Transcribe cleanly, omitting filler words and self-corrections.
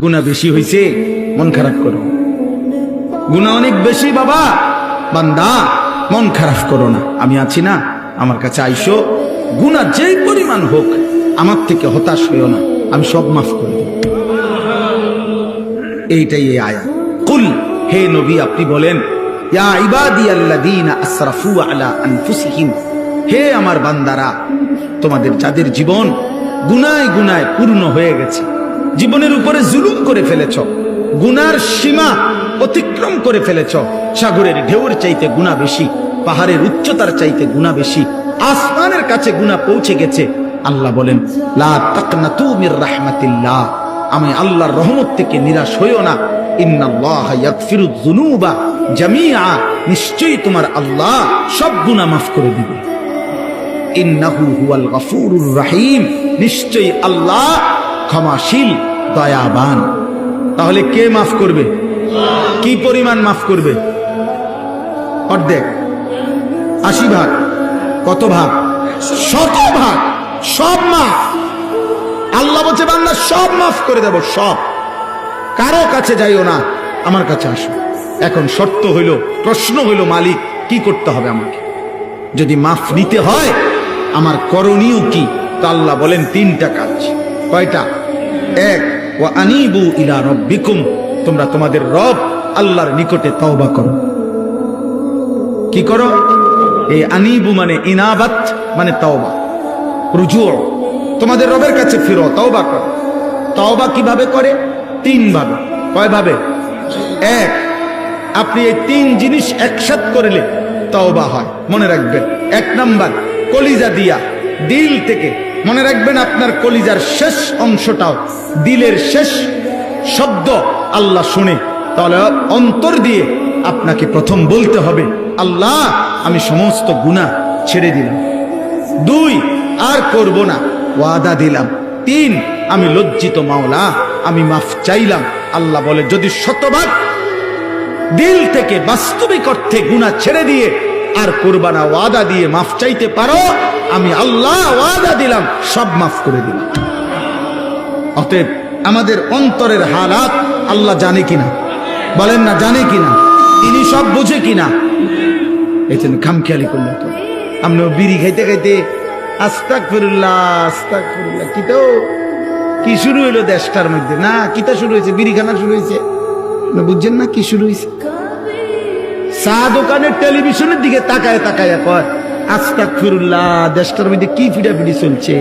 গুনাহ বেশি হইছে, মন খারাপ করো। গুনাহ অনেক বেশি বাবা, বান্দা মন খারাপ করো না। আমি আছি না, আমার কাছে আইসো, গুনাহ যেই পরিমাণ হোক আমার থেকে হতাশ হইও না, আমি সব মাফ করে দেব। এইটাই এই আয়াত। কুল, হে নবী আপনি বলেন, ইয়া ইবাদিয়াল্লাযীনা আসরাফু আলা আনফুসিহিম, হে আমার বান্দারা, তোমাদের যাদের জীবন গুনায় গুনায় পূর্ণ হয়ে গেছে, জীবনের উপরে জুলুম করে ফেলেছ, গুনার সীমা অতিক্রম করে ফেলেছ, সাগরের ঢেউর চাইতে গুনাহ বেশি, পাহাড়ের উচ্চতার চাইতে গুনাহ বেশি, আসমানের কাছে গুনাহ পৌঁছে গেছে। আল্লাহ বলেন, লা তাকনাতু মির রাহমাতিল্লাহ, আমি আল্লাহর রহমত থেকে নিরাশ হইও না। ইন্নাল্লাহা ইয়াগফিরুয যুনুবা জামিআ, নিশ্চয়ই তোমার আল্লাহ সব গুনাহ মাফ করে দিবে। ইন্নাহু হুয়াল গফুরুর রহিম, নিশ্চয়ই আল্লাহ ক্ষমাশীল দয়াবান। তাহলে কে মাফ করবে? কি পরিমাণ মাফ করবে? অর্ধেক, 80 ভাগ, কত ভাগ? 100 ভাগ, সব মাফ। আল্লাহ বলছে বান্দা সব মাফ করে দেব, সব। কারো কাছে যাইও না, আমার কাছে আসো। এখন শর্ত হইল, প্রশ্ন হইল, মালিক কি করতে হবে আমাকে? যদি মাফ নিতে হয় আমার করণীয় কি? তো আল্লাহ বলেন 3টা কাজ। কয়টা? 1, ওয়া আনিবু ইলা রাব্বিকুম, তোমরা তোমাদের রব আল্লাহর নিকটে তওবা করো। কি করো? এই আনিবু মানে ইনাবাত, মানে তওবা, রুজু, তোমাদের রবের কাছে ফিরো, তওবা করো। তওবা কিভাবে করে? 3 ভাবে। কয় ভাবে? 1, আপনি এই 3 জিনিস একসাথে করলে তওবা হয়। মনে রাখবেন, 1 নাম্বার কলিজা দিয়া, দিল থেকে। মনে রাখবেন আপনার কলিজার শেষ অংশটাও দিলের শেষ শব্দ আল্লাহ শুনে, তাহলে অন্তর দিয়ে আপনাকে প্রথম বলতে হবে, আল্লাহ আমি সমস্ত গুনাহ ছেড়ে দিলাম। 2, আর করব না, ওয়াদা দিলাম। 3, আমি লজ্জিত মাওলা, আমি মাফ চাইলাম। আল্লাহ বলে, যদি 100 দিল থেকে বাস্তবিক অর্থে গুনাহ ছেড়ে দিয়ে আর করবা না, ওয়াদা দিয়ে মাফ চাইতে পারো, আমি আল্লাহ ওয়াদা দিলাম সব মাফ করে দিলাম। অতএব আমাদের অন্তরের হালাত আল্লাহ জানে কিনা? বলেন না, জানে কিনা? তিনি সব বুঝে কিনা? এই জন্য খামখেয়ালি করলে তো আমরা বিড়ি খাইতে খাইতে আস্তাগফিরুল্লাহ আস্তাগফিরুল্লাহ, কি শুরু হইলো দেশটার মধ্যে? না, কিতা শুরু হয়েছে? বিড়ি খানা শুরু হয়েছে। বুঝছেন না কি শুরু হয়েছে? চা দোকানের টেলিভিশনের দিকে তাকায় তাকায় কয় আস্তাগফিরুল্লাহ, দেশটার মধ্যে কি ফিডাফিডি চলছে।